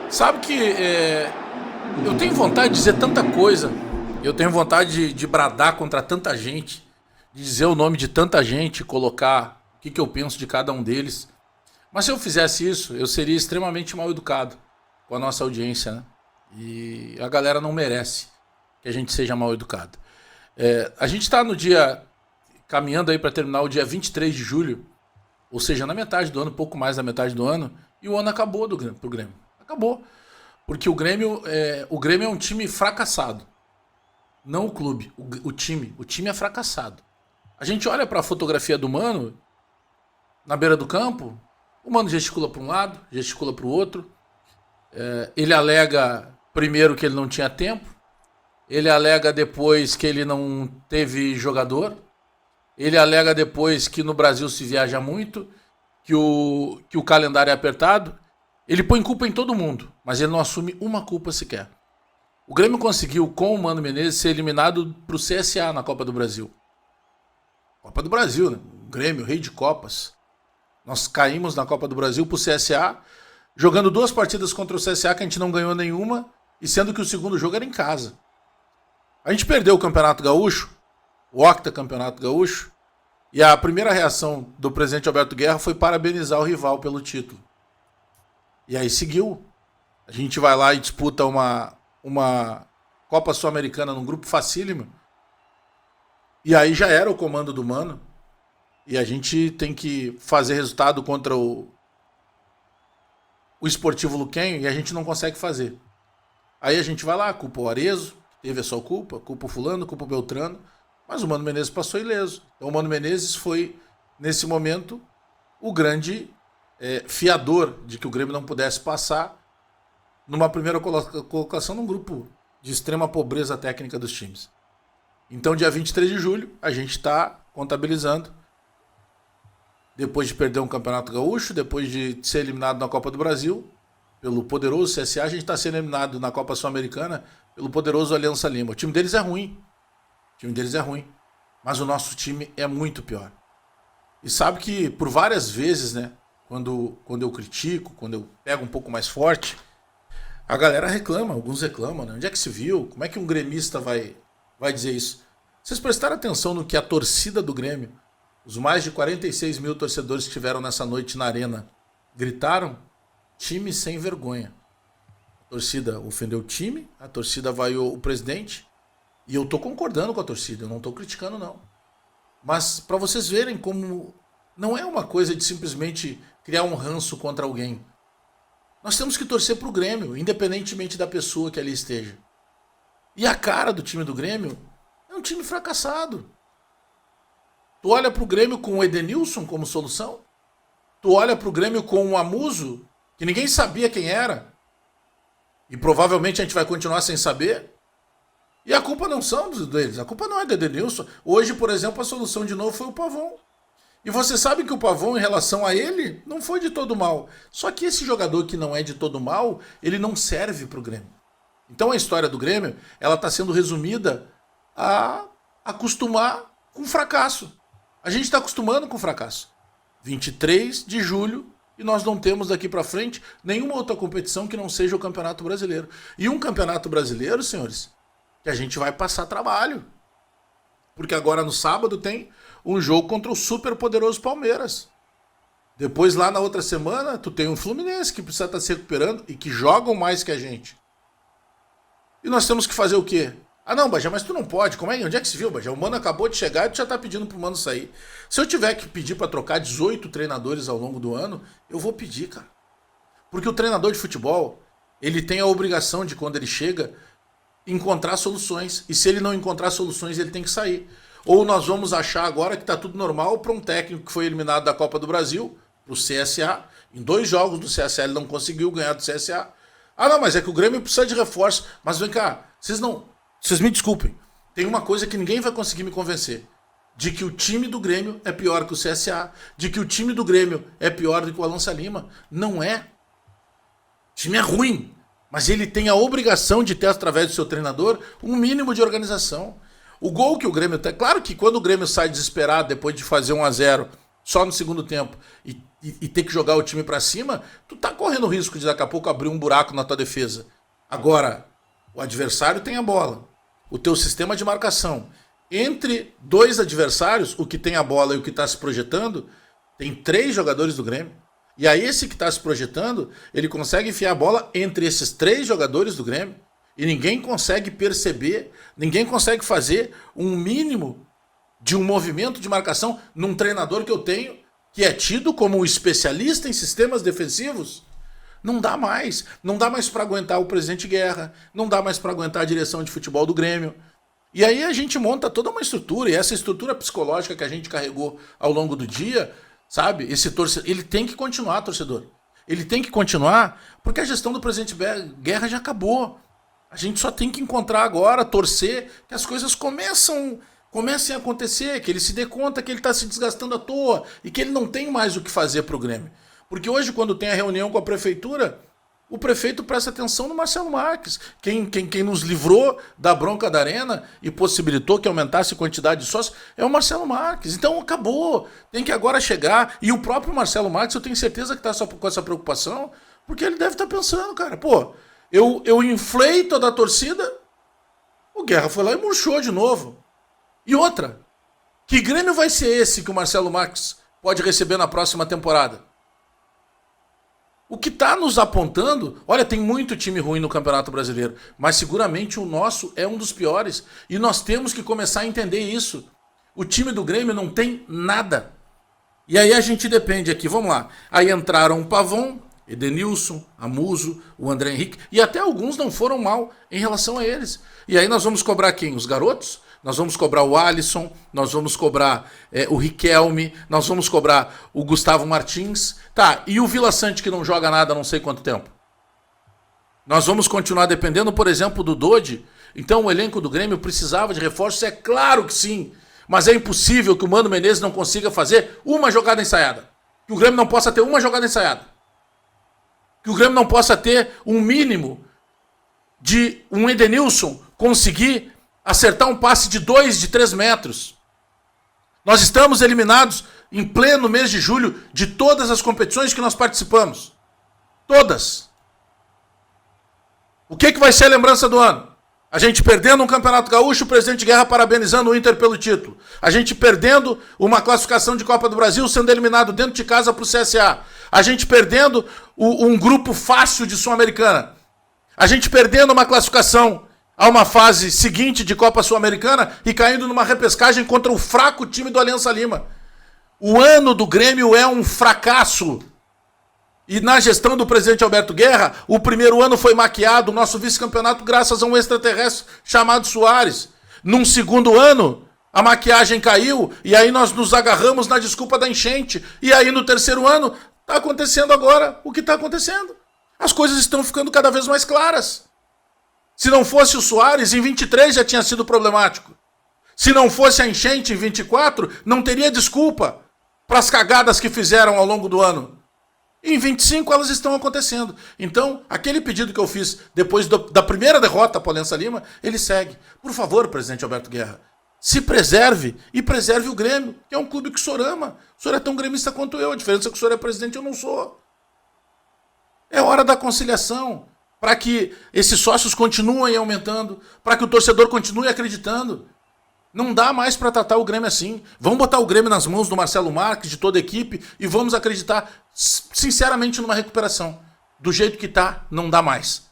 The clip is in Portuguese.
Sabe que eu tenho vontade de dizer tanta coisa, eu tenho vontade de bradar contra tanta gente, de dizer o nome de tanta gente, colocar o que eu penso de cada um deles. Mas se eu fizesse isso, eu seria extremamente mal educado com a nossa audiência, né? E a galera não merece que a gente seja mal educado. A gente está no dia, caminhando aí para terminar o dia 23 de julho, ou seja, na metade do ano, pouco mais da metade do ano, e o ano acabou pro Grêmio. Acabou. Porque o Grêmio é um time fracassado. Não o clube, o time. O time é fracassado. A gente olha para a fotografia do Mano, na beira do campo, o Mano gesticula para um lado, gesticula para o outro. Ele alega primeiro que ele não tinha tempo. Ele alega depois que ele não teve jogador. Ele alega depois que no Brasil se viaja muito, que o calendário é apertado. Ele põe culpa em todo mundo, mas ele não assume uma culpa sequer. O Grêmio conseguiu, com o Mano Menezes, ser eliminado pro CSA na Copa do Brasil. Copa do Brasil, né? O Grêmio, rei de Copas. Nós caímos na Copa do Brasil pro CSA, jogando 2 partidas contra o CSA que a gente não ganhou nenhuma, e sendo que o segundo jogo era em casa. A gente perdeu o Campeonato Gaúcho, o Octacampeonato Gaúcho, e a primeira reação do presidente Alberto Guerra foi parabenizar o rival pelo título. E aí seguiu. A gente vai lá e disputa uma Copa Sul-Americana num grupo facílimo. E aí já era o comando do Mano. E a gente tem que fazer resultado contra o Sportivo Luquenho e a gente não consegue fazer. Aí a gente vai lá, culpa o Arezo, que teve a sua culpa o fulano, culpa o Beltrano. Mas o Mano Menezes passou ileso. Então o Mano Menezes foi, nesse momento, o grande fiador de que o Grêmio não pudesse passar numa primeira colocação num grupo de extrema pobreza técnica dos times. Então, dia 23 de julho, a gente está contabilizando. Depois de perder um Campeonato Gaúcho, depois de ser eliminado na Copa do Brasil, pelo poderoso CSA, a gente está sendo eliminado na Copa Sul-Americana pelo poderoso Aliança Lima. O time deles é ruim. Mas o nosso time é muito pior. E sabe que por várias vezes, né? Quando eu critico, quando eu pego um pouco mais forte, a galera reclama, alguns reclamam, né? Onde é que se viu? Como é que um gremista vai dizer isso? Vocês prestaram atenção no que a torcida do Grêmio, os mais de 46 mil torcedores que estiveram nessa noite na arena, gritaram? Time sem vergonha. A torcida ofendeu o time, a torcida vaiou o presidente, e eu tô concordando com a torcida, eu não tô criticando não. Mas para vocês verem como não é uma coisa de simplesmente criar um ranço contra alguém. Nós temos que torcer pro Grêmio, independentemente da pessoa que ali esteja. E a cara do time do Grêmio é um time fracassado. Tu olha pro Grêmio com o Edenilson como solução? Tu olha pro Grêmio com o Amuso, que ninguém sabia quem era, e provavelmente a gente vai continuar sem saber? E a culpa não são deles, a culpa não é do Edenilson. Hoje, por exemplo, a solução de novo foi o Pavão. E você sabe que o Pavão, em relação a ele, não foi de todo mal. Só que esse jogador que não é de todo mal, ele não serve para o Grêmio. Então a história do Grêmio, ela está sendo resumida a acostumar com o fracasso. A gente está acostumando com o fracasso. 23 de julho, e nós não temos daqui para frente nenhuma outra competição que não seja o Campeonato Brasileiro. E um Campeonato Brasileiro, senhores, que a gente vai passar trabalho. Porque agora no sábado tem um jogo contra o super poderoso Palmeiras. Depois lá na outra semana tu tem um Fluminense que precisa estar se recuperando e que jogam mais que a gente. E nós temos que fazer o quê? Ah não, Bajé, mas tu não pode. Onde é que se viu, Bajé? O Mano acabou de chegar e tu já tá pedindo pro Mano sair. Se eu tiver que pedir para trocar 18 treinadores ao longo do ano, eu vou pedir, cara. Porque o treinador de futebol, ele tem a obrigação de, quando ele chega, encontrar soluções. E se ele não encontrar soluções, ele tem que sair. Ou nós vamos achar agora que tá tudo normal para um técnico que foi eliminado da Copa do Brasil, pro CSA. Em 2 jogos do CSA ele não conseguiu ganhar do CSA. Ah não, mas é que o Grêmio precisa de reforço. Mas vem cá, vocês me desculpem. Tem uma coisa que ninguém vai conseguir me convencer. De que o time do Grêmio é pior que o CSA. De que o time do Grêmio é pior do que o Aliança Lima. Não é. O time é ruim. Mas ele tem a obrigação de ter, através do seu treinador, um mínimo de organização. O gol que o Grêmio tem. Claro que quando o Grêmio sai desesperado depois de fazer 1-0 só no segundo tempo e ter que jogar o time pra cima, tu tá correndo o risco de daqui a pouco abrir um buraco na tua defesa. Agora, o adversário tem a bola. O teu sistema de marcação. Entre dois adversários, o que tem a bola e o que tá se projetando, tem 3 jogadores do Grêmio. E aí esse que tá se projetando, ele consegue enfiar a bola entre esses 3 jogadores do Grêmio. E ninguém consegue perceber, ninguém consegue fazer um mínimo de um movimento de marcação num treinador que eu tenho, que é tido como um especialista em sistemas defensivos. Não dá mais. Não dá mais para aguentar o presidente Guerra, não dá mais para aguentar a direção de futebol do Grêmio. E aí a gente monta toda uma estrutura, e essa estrutura psicológica que a gente carregou ao longo do dia, sabe? Esse torcedor, ele tem que continuar, torcedor. Ele tem que continuar, porque a gestão do presidente Guerra já acabou. A gente só tem que encontrar agora, torcer, que as coisas comecem a acontecer, que ele se dê conta que ele está se desgastando à toa e que ele não tem mais o que fazer para o Grêmio. Porque hoje, quando tem a reunião com a prefeitura, o prefeito presta atenção no Marcelo Marques. Quem nos livrou da bronca da Arena e possibilitou que aumentasse a quantidade de sócios é o Marcelo Marques. Então acabou. Tem que agora chegar. E o próprio Marcelo Marques, eu tenho certeza que está com essa preocupação, porque ele deve estar pensando, cara, pô, eu inflei toda a torcida, o Guerra foi lá e murchou de novo. E outra, que Grêmio vai ser esse que o Marcelo Marques pode receber na próxima temporada? O que está nos apontando, olha, tem muito time ruim no Campeonato Brasileiro, mas seguramente o nosso é um dos piores. E nós temos que começar a entender isso. O time do Grêmio não tem nada. E aí a gente depende aqui, vamos lá. Aí entraram o Pavon, Edenilson, Amuso, o André Henrique, e até alguns não foram mal em relação a eles. E aí nós vamos cobrar quem? Os garotos? Nós vamos cobrar o Alisson, nós vamos cobrar o Riquelme, nós vamos cobrar o Gustavo Martins. Tá, e o Vila Sante que não joga nada há não sei quanto tempo? Nós vamos continuar dependendo, por exemplo, do Dodi? Então o elenco do Grêmio precisava de reforços? É claro que sim. Mas é impossível que o Mano Menezes não consiga fazer uma jogada ensaiada. Que o Grêmio não possa ter uma jogada ensaiada. Que o Grêmio não possa ter um mínimo de um Edenilson conseguir acertar um passe de 2, de 3 metros. Nós estamos eliminados em pleno mês de julho de todas as competições que nós participamos. Todas. O que vai ser a lembrança do ano? A gente perdendo um Campeonato Gaúcho, o presidente Guerra parabenizando o Inter pelo título. A gente perdendo uma classificação de Copa do Brasil, sendo eliminado dentro de casa para o CSA. A gente perdendo um grupo fácil de Sul-Americana. A gente perdendo uma classificação a uma fase seguinte de Copa Sul-Americana e caindo numa repescagem contra o fraco time do Aliança Lima. O ano do Grêmio é um fracasso. E na gestão do presidente Alberto Guerra, o primeiro ano foi maquiado, o nosso vice-campeonato, graças a um extraterrestre chamado Soares. Num segundo ano, a maquiagem caiu e aí nós nos agarramos na desculpa da enchente. E aí no terceiro ano, está acontecendo agora o que está acontecendo. As coisas estão ficando cada vez mais claras. Se não fosse o Soares, em 23 já tinha sido problemático. Se não fosse a enchente em 24, não teria desculpa para as cagadas que fizeram ao longo do ano. Em 25 elas estão acontecendo. Então, aquele pedido que eu fiz depois da primeira derrota para o Aliança Lima, ele segue. Por favor, presidente Alberto Guerra, se preserve e preserve o Grêmio, que é um clube que o senhor ama. O senhor é tão gremista quanto eu, a diferença é que o senhor é presidente e eu não sou. É hora da conciliação, para que esses sócios continuem aumentando, para que o torcedor continue acreditando. Não dá mais para tratar o Grêmio assim. Vamos botar o Grêmio nas mãos do Marcelo Marques, de toda a equipe, e vamos acreditar sinceramente numa recuperação. Do jeito que tá, não dá mais.